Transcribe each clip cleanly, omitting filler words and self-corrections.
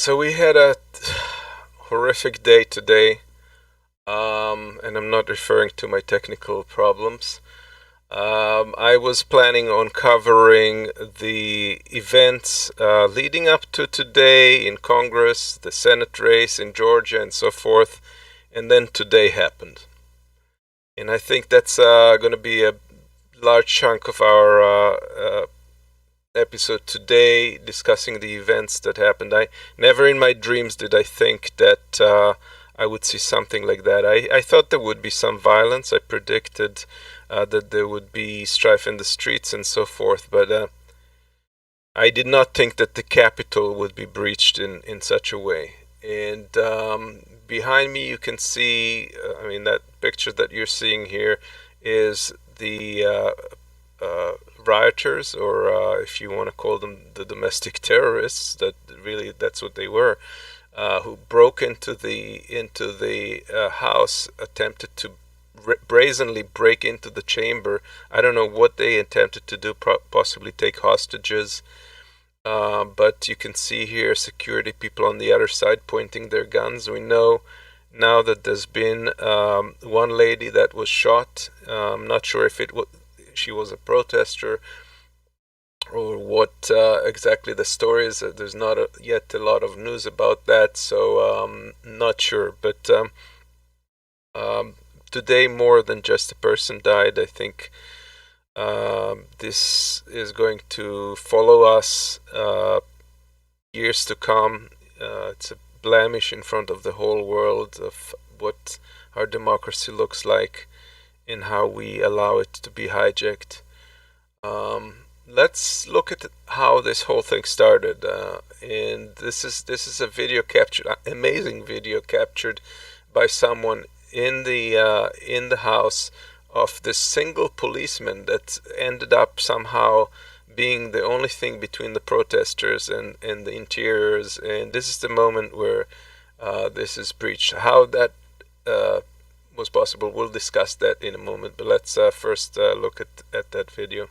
So we had a horrific day today, and I'm not referring to my technical problems. I was planning on covering the events leading up to today in Congress, the Senate race in Georgia, and so forth, and then today happened. And I think that's going to be a large chunk of our episode today, discussing the events that happened. I never in my dreams did I think that I would see something like that. I thought there would be some violence. I predicted that there would be strife in the streets and so forth, but I did not think that the Capitol would be breached in such a way. And behind me you can see, that picture that you're seeing here is the rioters, or if you want to call them the domestic terrorists, that's what they were, who broke into the house, attempted to brazenly break into the chamber. I don't know what they attempted to do, possibly take hostages. But you can see here security people on the other side pointing their guns. We know now that there's been one lady that was shot. I'm not sure if she was a protester or what exactly the story is. There's not yet a lot of news about that, so not sure. But today, more than just a person died. I think this is going to follow us years to come. It's a blemish in front of the whole world of what our democracy looks like and how we allow it to be hijacked. Let's look at how this whole thing started. And this is a video captured, amazing video captured by someone in the house of this single policeman that ended up somehow being the only thing between the protesters and the interiors. And this is the moment where this is breached. How that was possible, we'll discuss that in a moment. But let's first look at that video.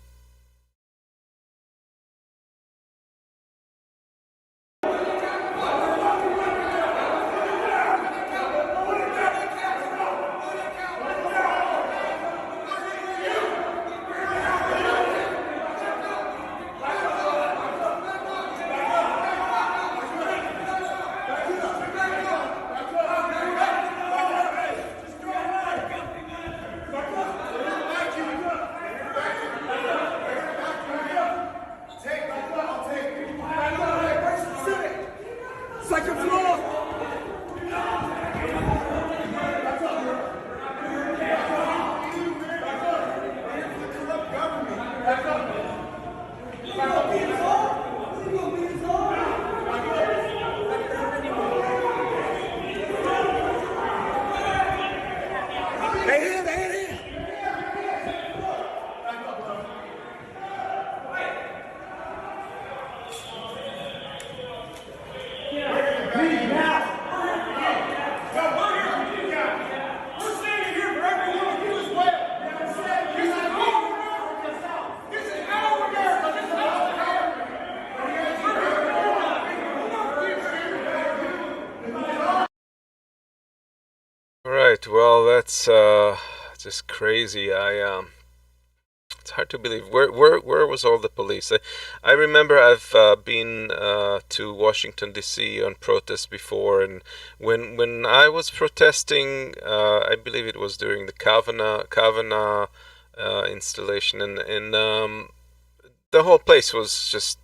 Right, well, that's just crazy. It's hard to believe. Where was all the police? I remember I've been to Washington D.C. on protests before, and when I was protesting, I believe it was during the Kavanaugh installation, and the whole place was just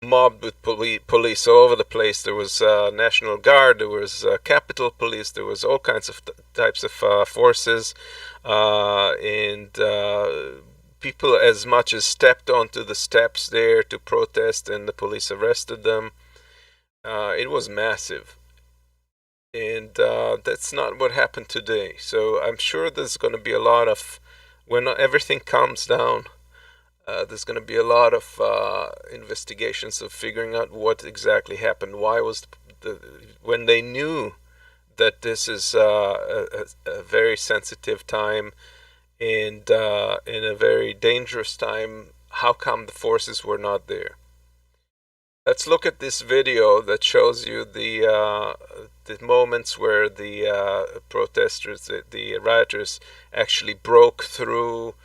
mobbed with police all over the place. There was National Guard, there was Capitol Police, there was all kinds of types of forces, and people as much as stepped onto the steps there to protest, and the police arrested them. It was massive, and that's not what happened today. So I'm sure there's going to be a lot of, when everything calms down, there's going to be a lot of investigations of figuring out what exactly happened. Why was when they knew that this is a very sensitive time and in a very dangerous time, how come the forces were not there? Let's look at this video that shows you the moments where the protesters, the rioters, actually broke through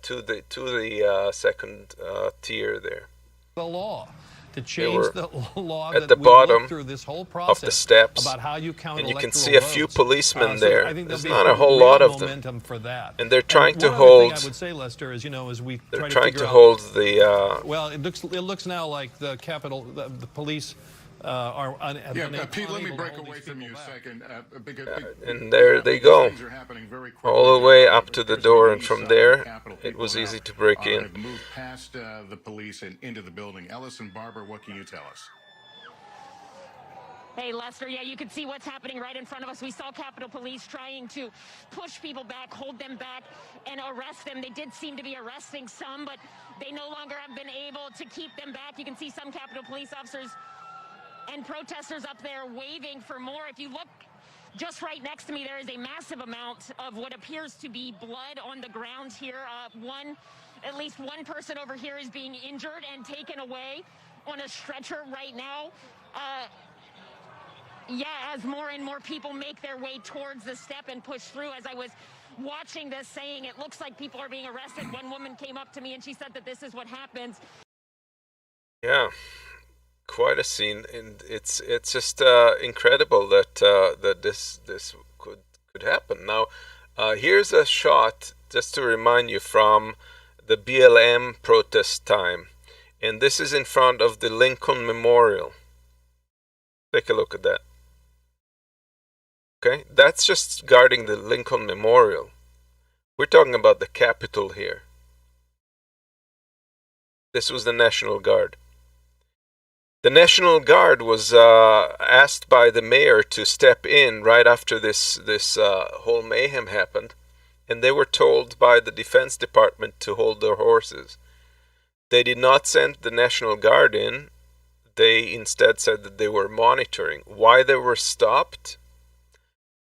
to the second tier there. The law to They change were the law at that the we looked bottom through this whole of the process steps, about how you count and you can electoral see a few votes. policemen So there. I think There's there'll not be a whole real lot of them, momentum for that. and they're trying to one other thing I hold. would say, Lester, is as we They're try to trying figure to out. hold the. Well, it looks now like the Capitol, the police are have been Pete, let me unable to break hold away these from people you a back. second. And there they go, Things are happening very all the quickly. way up to the Appears to be door, and east from side of the there, Capitol. it was People easy now to break in. have moved past the police and into the building. Ellis and Barbara, what can you tell us? Hey, Lester, yeah, you can see what's happening right in front of us. We saw Capitol Police trying to push people back, hold them back, and arrest them. They did seem to be arresting some, but they no longer have been able to keep them back. You can see some Capitol Police officers and protesters up there waving for more. If you look just right next to me, there is a massive amount of what appears to be blood on the ground here. At least one person over here is being injured and taken away on a stretcher right now. Yeah, as more and more people make their way towards the step and push through. As I was watching this, saying it looks like people are being arrested, one woman came up to me and she said that this is what happens. Yeah, quite a scene, and it's just incredible that that this could happen. Now, here's a shot just to remind you from the BLM protest time, and this is in front of the Lincoln Memorial. Take a look at that. Okay, that's just guarding the Lincoln Memorial. We're talking about the Capitol here. This was the National Guard. The National Guard was asked by the mayor to step in right after this whole mayhem happened, and they were told by the Defense Department to hold their horses. They did not send the National Guard in. They instead said that they were monitoring. Why they were stopped,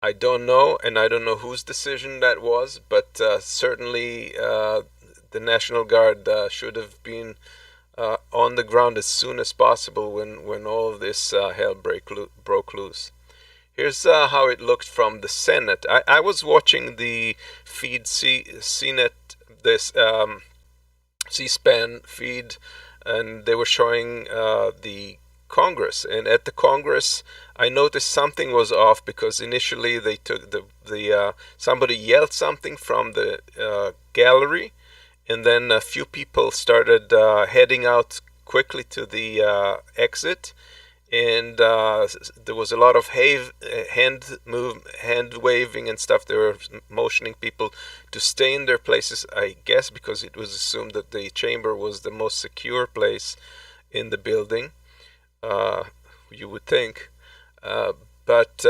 I don't know, and I don't know whose decision that was, but certainly the National Guard should have been on the ground as soon as possible when all of this hell broke loose. Here's how it looked from the Senate. I was watching the feed CNET, this C-SPAN feed, and they were showing the Congress, and at the Congress I noticed something was off, because initially they took somebody yelled something from the gallery, and then a few people started heading out quickly to the exit, and there was a lot of hand waving and stuff. They were motioning people to stay in their places, I guess because it was assumed that the chamber was the most secure place in the building. You would think, but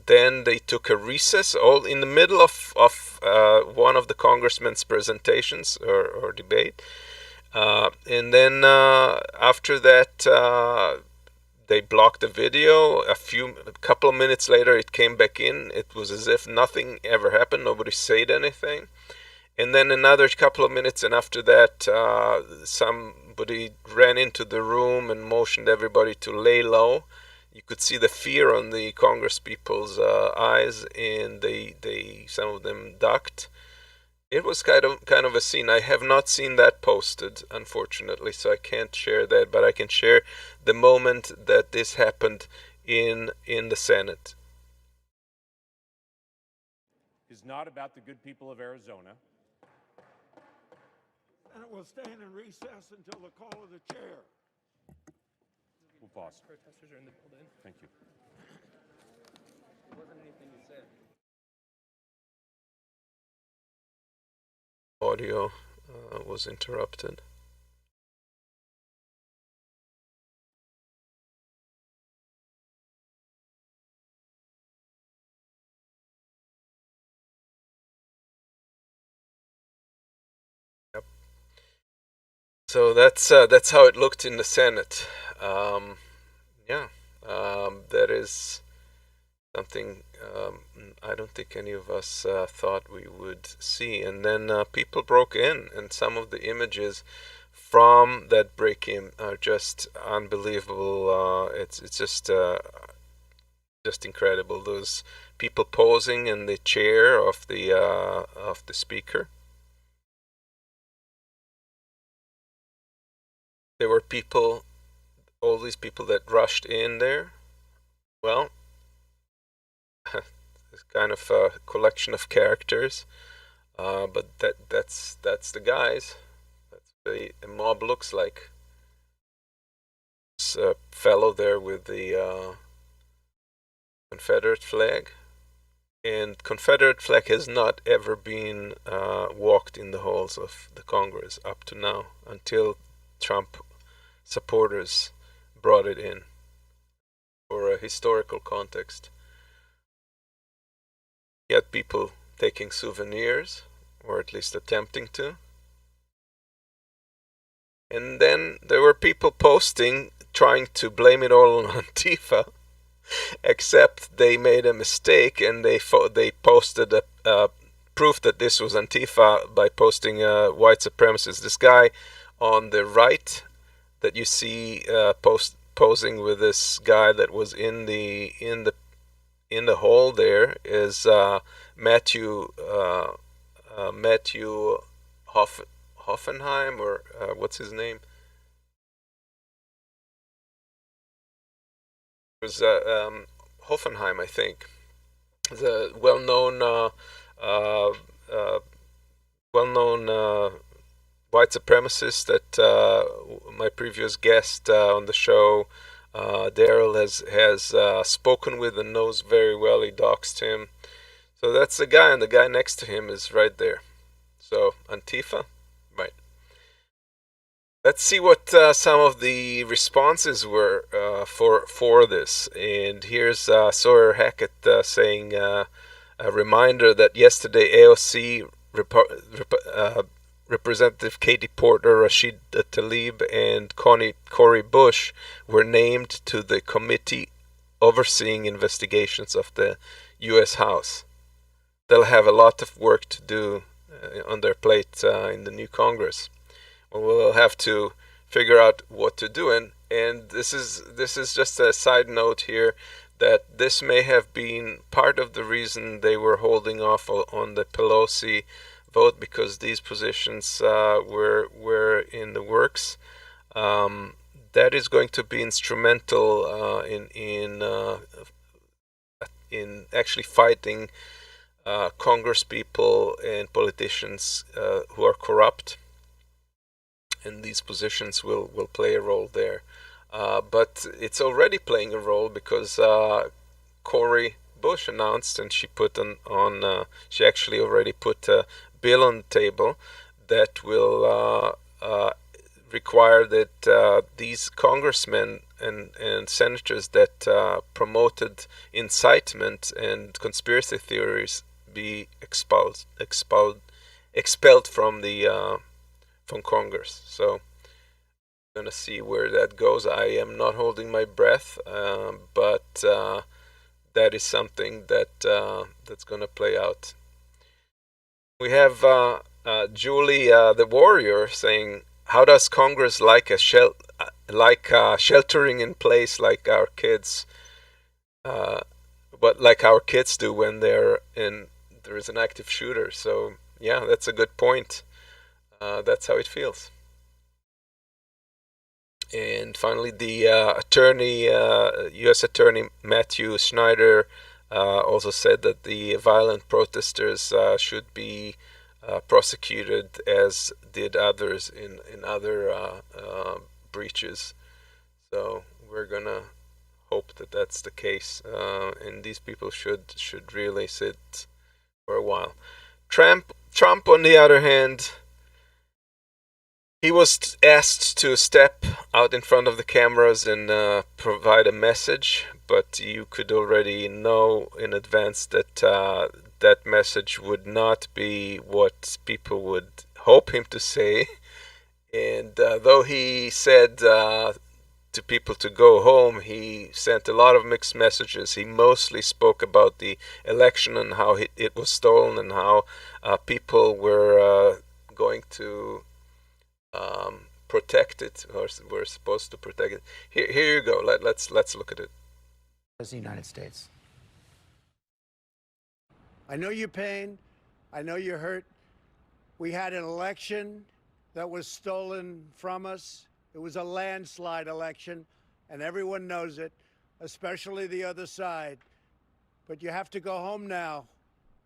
then they took a recess, all in the middle of one of the congressman's presentations or debate, and then after that they blocked the video. A couple of minutes later it came back in. It was as if nothing ever happened. Nobody said anything. And then another couple of minutes, and after that somebody ran into the room and motioned everybody to lay low. You could see the fear on the Congress people's eyes, and some of them ducked. It was kind of a scene. I have not seen that posted, unfortunately, so I can't share that, but I can share the moment that this happened in the Senate. Is not about the good people of Arizona. And it will stand in recess until the call of the chair. We'll pause. Protesters are in the building. Thank you. There wasn't anything you said. Audio was interrupted. Yep. So that's how it looked in the Senate. That is something I don't think any of us thought we would see. And then people broke in, and some of the images from that break-in are just unbelievable. It's just incredible. Those people posing in the chair of the speaker. There were people, all these people that rushed in there. Well, it's kind of a collection of characters, but that's the guys. That's what the mob looks like. This fellow there with the Confederate flag. And Confederate flag has not ever been walked in the halls of the Congress up to now, until Trump supporters brought it in for a historical context. You had people taking souvenirs, or at least attempting to. And then there were people posting, trying to blame it all on Antifa, except they made a mistake and they posted a proof that this was Antifa by posting white supremacists. This guy on the right that you see posing with this guy that was in the hall there is Matthew Hoffenheim, or what's his name? It was Hoffenheim, I think. The well-known white supremacist that my previous guest on the show, Daryl, has spoken with and knows very well. He doxed him. So that's the guy, and the guy next to him is right there. So Antifa, right. Let's see what some of the responses were for this. And here's Sawyer Hackett saying, a reminder that yesterday AOC Representative Katie Porter, Rashid Tlaib, and Cori Bush were named to the committee overseeing investigations of the U.S. House. They'll have a lot of work to do on their plate in the new Congress. We'll have to figure out what to do, and this is just a side note here, that this may have been part of the reason they were holding off on the Pelosi vote, because these positions were in the works. That is going to be instrumental in actually fighting Congress people and politicians who are corrupt. And these positions will play a role there. But it's already playing a role, because Cori Bush announced, and she put she actually already put a bill on the table that will require that these congressmen and senators that promoted incitement and conspiracy theories be expelled from the from Congress. So I'm gonna see where that goes. I am not holding my breath, but that is something that's gonna play out. We have Julie the Warrior saying, "How does Congress like sheltering in place like our kids, but like our kids do when there is an active shooter?" So yeah, that's a good point. That's how it feels. And finally, the U.S. Attorney Matthew Schneider also said that the violent protesters should be prosecuted, as did others in other breaches. So we're gonna hope that that's the case, and these people should really sit for a while. Trump, on the other hand, he was asked to step out in front of the cameras and provide a message, but you could already know in advance that that message would not be what people would hope him to say. And though he said to people to go home, he sent a lot of mixed messages. He mostly spoke about the election and how it was stolen, and how people were going to protect it, or we're supposed to protect it. Here you go. Let's look at it. As the United States. I know your pain. I know you're hurt. We had an election that was stolen from us. It was a landslide election, and everyone knows it, especially the other side. But you have to go home now.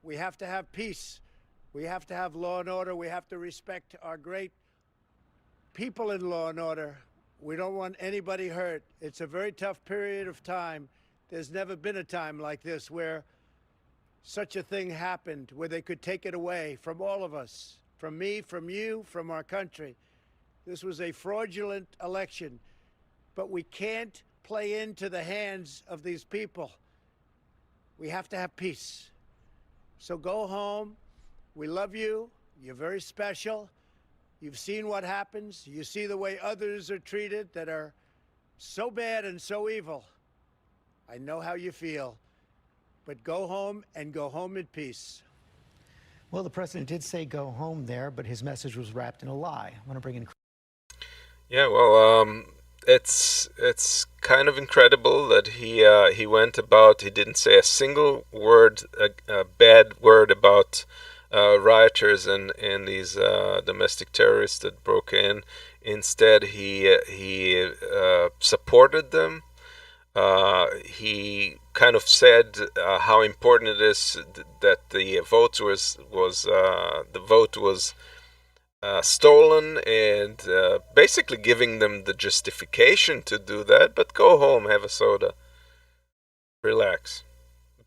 We have to have peace. We have to have law and order. We have to respect our great people in law and order. We don't want anybody hurt. It's a very tough period of time. There's never been a time like this where such a thing happened, where they could take it away from all of us, from me, from you, from our country. This was a fraudulent election, but we can't play into the hands of these people. We have to have peace. So go home. We love you. You're very special. You've seen what happens. You see the way others are treated that are so bad and so evil. I know how you feel. But go home and go home in peace. Well, the president did say go home there, but his message was wrapped in a lie. I want to bring in. Yeah, well, it's kind of incredible that he went about. He didn't say a single word, a bad word about rioters and these domestic terrorists that broke in. Instead, he supported them. He kind of said how important it is that the vote was stolen, and basically giving them the justification to do that. But go home, have a soda, relax,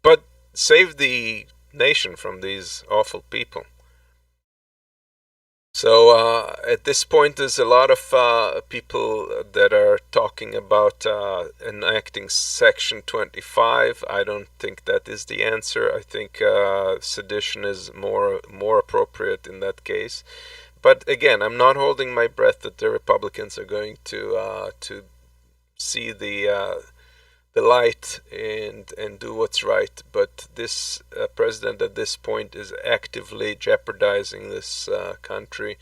but save the nation from these awful people. So at this point, there's a lot of people that are talking about enacting Section 25. I don't think that is the answer. I think sedition is more appropriate in that case. But again, I'm not holding my breath that the Republicans are going to see the light and do what's right. But this president at this point is actively jeopardizing this country,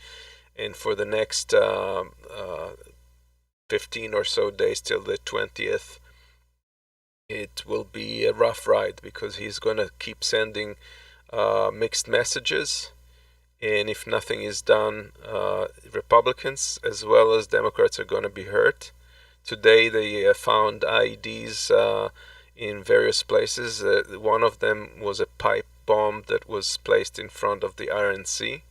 and for the next 15 or so days till the 20th, it will be a rough ride, because he's going to keep sending mixed messages. And if nothing is done, Republicans as well as Democrats are going to be hurt. Today they found IEDs in various places. One of them was a pipe bomb that was placed in front of the RNC.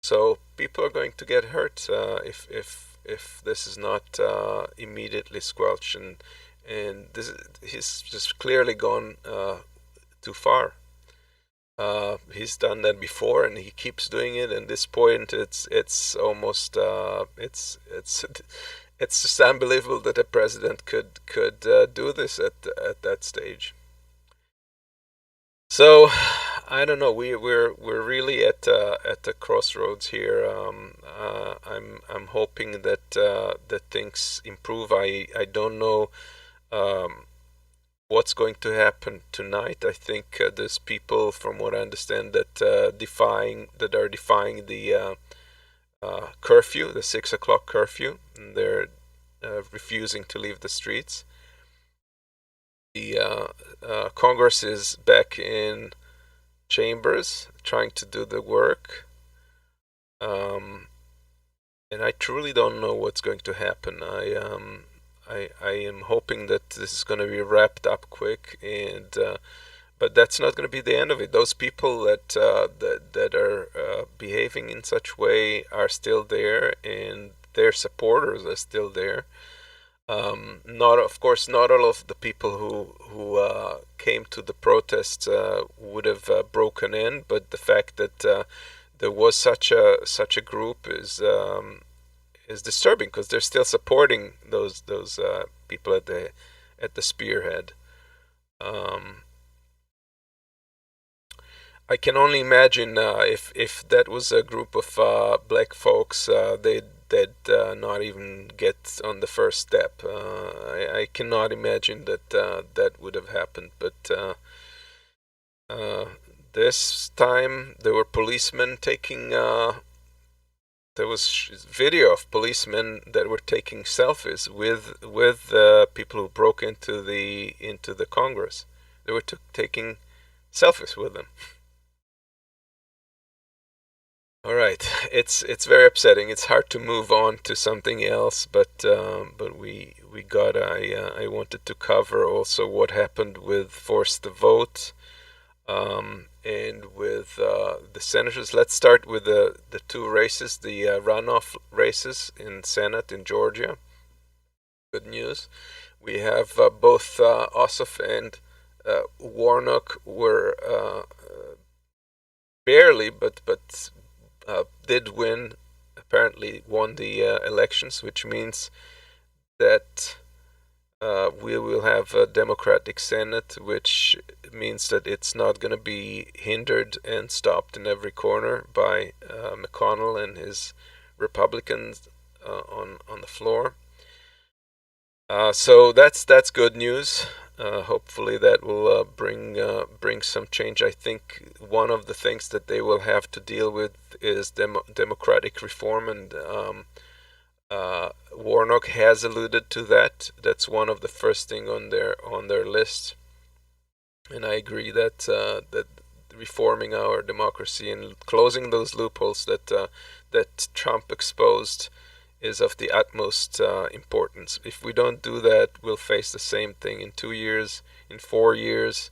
So people are going to get hurt if this is not immediately squelched. And he's just clearly gone too far. He's done that before, and he keeps doing it. At this point, it's almost it's just unbelievable that a president could do this at that stage. So I don't know. We're really at the crossroads here. I'm hoping that things improve. I don't know what's going to happen tonight. I think there's people, from what I understand, that are defying the curfew, the 6 o'clock curfew, and they're refusing to leave the streets. The Congress is back in chambers, trying to do the work, and I truly don't know what's going to happen. I am hoping that this is going to be wrapped up quick, and but that's not going to be the end of it. Those people that are behaving in such way are still there, and their supporters are still there. Of course, not all of the people who came to the protests would have broken in, but the fact that there was such a group is disturbing, because they're still supporting those people at the spearhead. I can only imagine if that was a group of black folks, they'd not even get on the first step. I cannot imagine that would have happened. But this time there were policemen taking there was video of policemen that were taking selfies with people who broke into the Congress. They were taking selfies with them. All right, it's very upsetting. It's hard to move on to something else, but we got. I wanted to cover also what happened with Force the Vote, and with the senators. Let's start with the two races, the runoff races in Senate in Georgia. Good news. We have both Ossoff and Warnock were barely, but did win, apparently won the elections, which means that we will have a Democratic Senate, which means that it's not going to be hindered and stopped in every corner by McConnell and his Republicans on the floor. So that's good news. Hopefully that will bring some change. I think one of the things that they will have to deal with is democratic reform, and Warnock has alluded to that. That's one of the first thing on their list, and I agree that that reforming our democracy and closing those loopholes that Trump exposed is of the utmost importance. If we don't do that, we'll face the same thing in 2 years, in 4 years,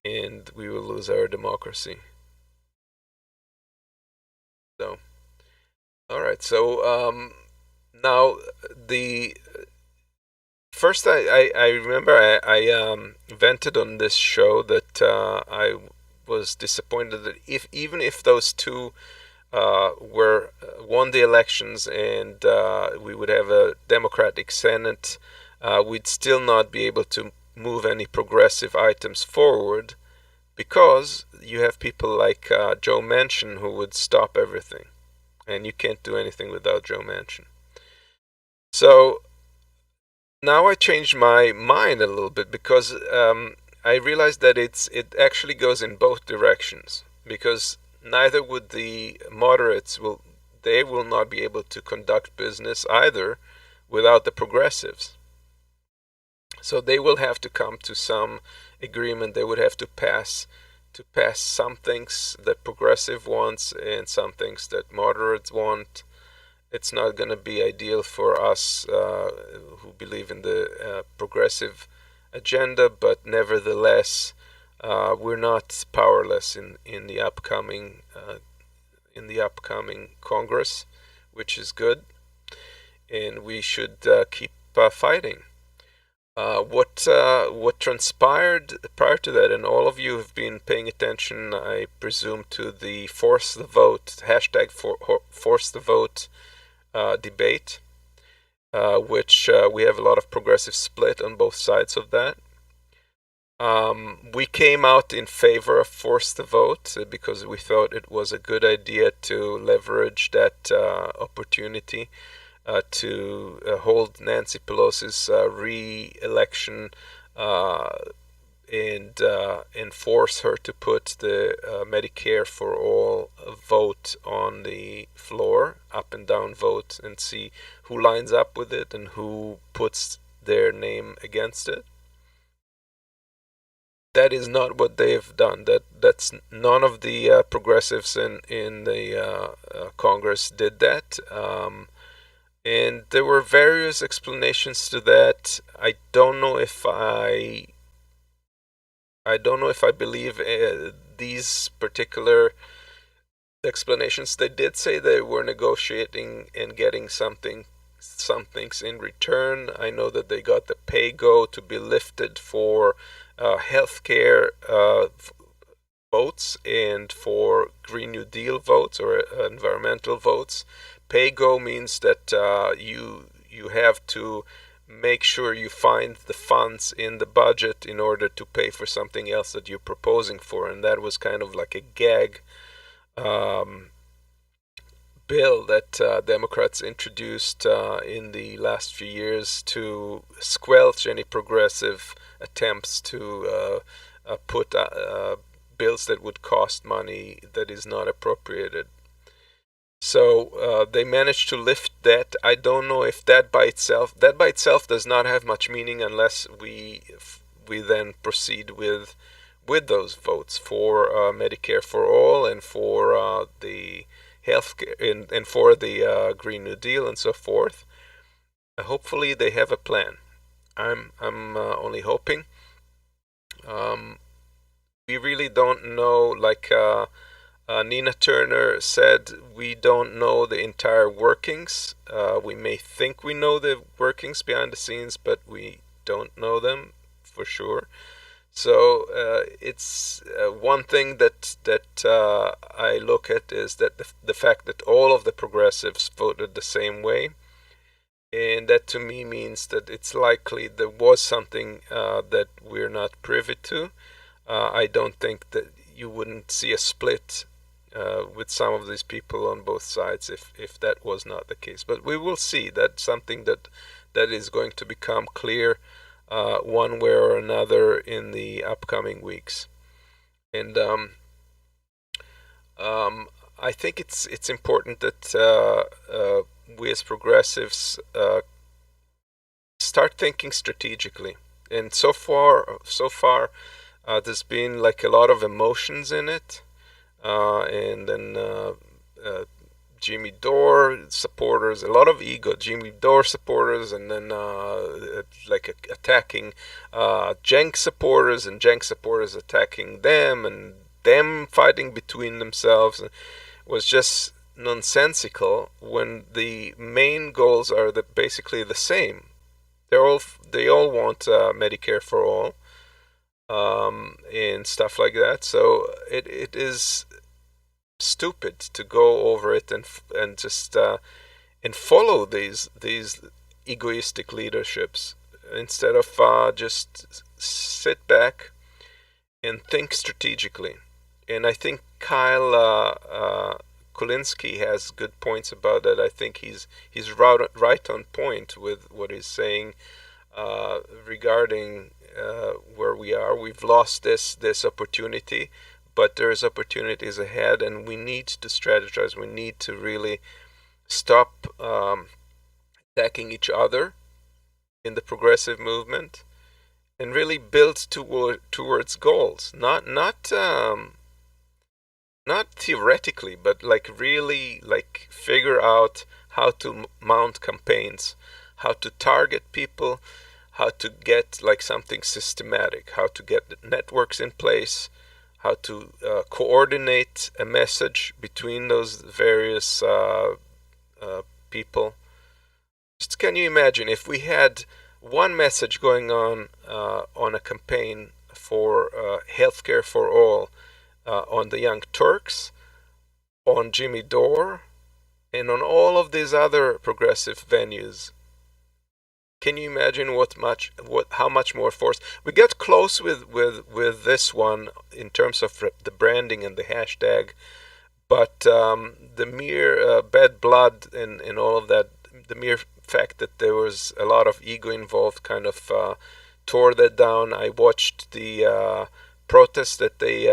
and we will lose our democracy. So, all right. So now the first, I remember I vented on this show that I was disappointed that even if those two were won the elections and we would have a Democratic Senate, we'd still not be able to move any progressive items forward because you have people like Joe Manchin who would stop everything, and you can't do anything without Joe Manchin. So now I changed my mind a little bit because I realized that it actually goes in both directions, because neither would the moderates will not be able to conduct business either without the progressives. So they will have to come to some agreement. They would have to pass some things that progressive wants and some things that moderates want. It's not going to be ideal for us who believe in the progressive agenda, but nevertheless, we're not powerless in the upcoming Congress, which is good, and we should keep fighting. What transpired prior to that, and all of you have been paying attention, I presume, to the Force the Vote hashtag Force the Vote debate, which we have a lot of progressive split on both sides of that. We came out in favor of Force the Vote because we thought it was a good idea to leverage that opportunity to hold Nancy Pelosi's re-election and force her to put the Medicare for All vote on the floor, up and down vote, and see who lines up with it and who puts their name against it. That is not what they've done. That's none of the progressives in the Congress did that. And there were various explanations to that. I don't know if I believe these particular explanations. They did say they were negotiating and getting some things in return. I know that they got the pay-go to be lifted for healthcare votes and for Green New Deal votes or environmental votes. Pay-go means that you have to make sure you find the funds in the budget in order to pay for something else that you're proposing for, and that was kind of like a gag bill that Democrats introduced in the last few years to squelch any progressive attempts to put bills that would cost money that is not appropriated. So they managed to lift that. I don't know if that by itself does not have much meaning unless we then proceed with those votes for Medicare for all and for the health and for the Green New Deal and so forth. Hopefully they have a plan. I'm only hoping. We really don't know, like Nina Turner said, we don't know the entire workings. We may think we know the workings behind the scenes, but we don't know them for sure. So it's one thing that I look at is that the fact that all of the progressives voted the same way, and that to me means that it's likely there was something that we're not privy to. I don't think that you wouldn't see a split with some of these people on both sides if that was not the case. But we will see. That's something that is going to become clear one way or another in the upcoming weeks. And I think it's important that we as progressives start thinking strategically. And so far, there's been like a lot of emotions in it, and then Jimmy Dore supporters, a lot of ego, Jimmy Dore supporters, and then like attacking Cenk supporters, and Cenk supporters attacking them, and them fighting between themselves. It was just nonsensical when the main goals are basically the same. They all want Medicare for all, and stuff like that. So it is stupid to go over it and just and follow these egoistic leaderships instead of just sit back and think strategically. And I think Kyle Kulinski has good points about that. I think he's right on point with what he's saying regarding where we are. We've lost this opportunity, but there's opportunities ahead, and we need to strategize. We need to really stop attacking each other in the progressive movement and really build towards goals. Not theoretically, but like really like figure out how to mount campaigns, how to target people, how to get like something systematic, how to get networks in place, how to coordinate a message between those various people. Just can you imagine if we had one message going on a campaign for healthcare for all on the Young Turks, on Jimmy Dore, and on all of these other progressive venues? Can you imagine how much more force we get close with this one in terms of the branding and the hashtag, but the mere bad blood and all of that, the mere fact that there was a lot of ego involved, kind of tore that down. I watched the protest that they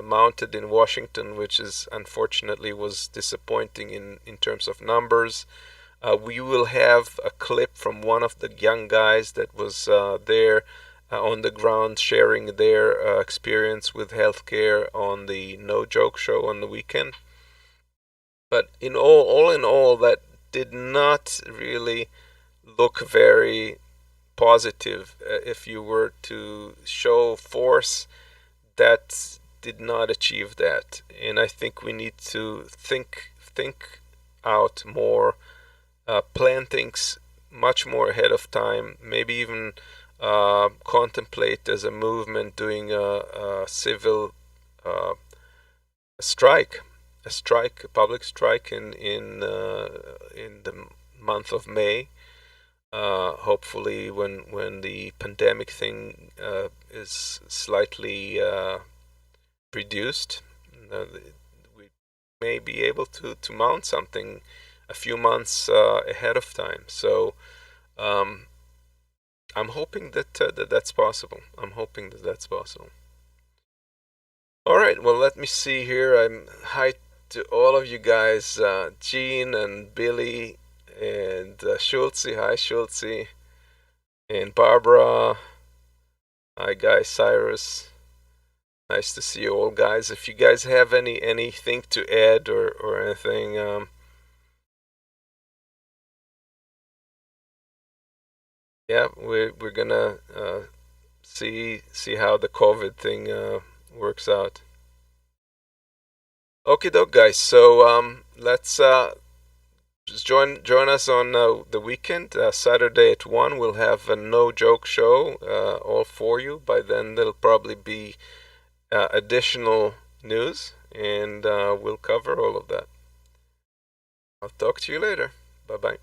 mounted in Washington, which is unfortunately was disappointing in terms of numbers. We will have a clip from one of the young guys that was there on the ground sharing their experience with healthcare on the No Joke show on the weekend. But all in all, that did not really look very positive. If you were to show force, that did not achieve that. And I think we need to think out more. Plan things much more ahead of time, maybe even contemplate as a movement doing a civil strike, a public strike in the month of May. Hopefully, when the pandemic thing is slightly reduced, we may be able to mount something a few months ahead of time. So I'm hoping that that's possible. I'm hoping that that's possible. All right. Well, let me see here. I'm to all of you guys, Gene and Billy and Schultze. Hi, Schultze. And Barbara. Hi, guys. Cyrus. Nice to see you all, guys. If you guys have anything to add or anything, yeah, we're gonna see how the COVID thing works out. Okie doke, guys. So let's just join us on the weekend. Saturday at 1, we'll have a no joke show all for you. By then, there'll probably be additional news, and we'll cover all of that. I'll talk to you later. Bye bye.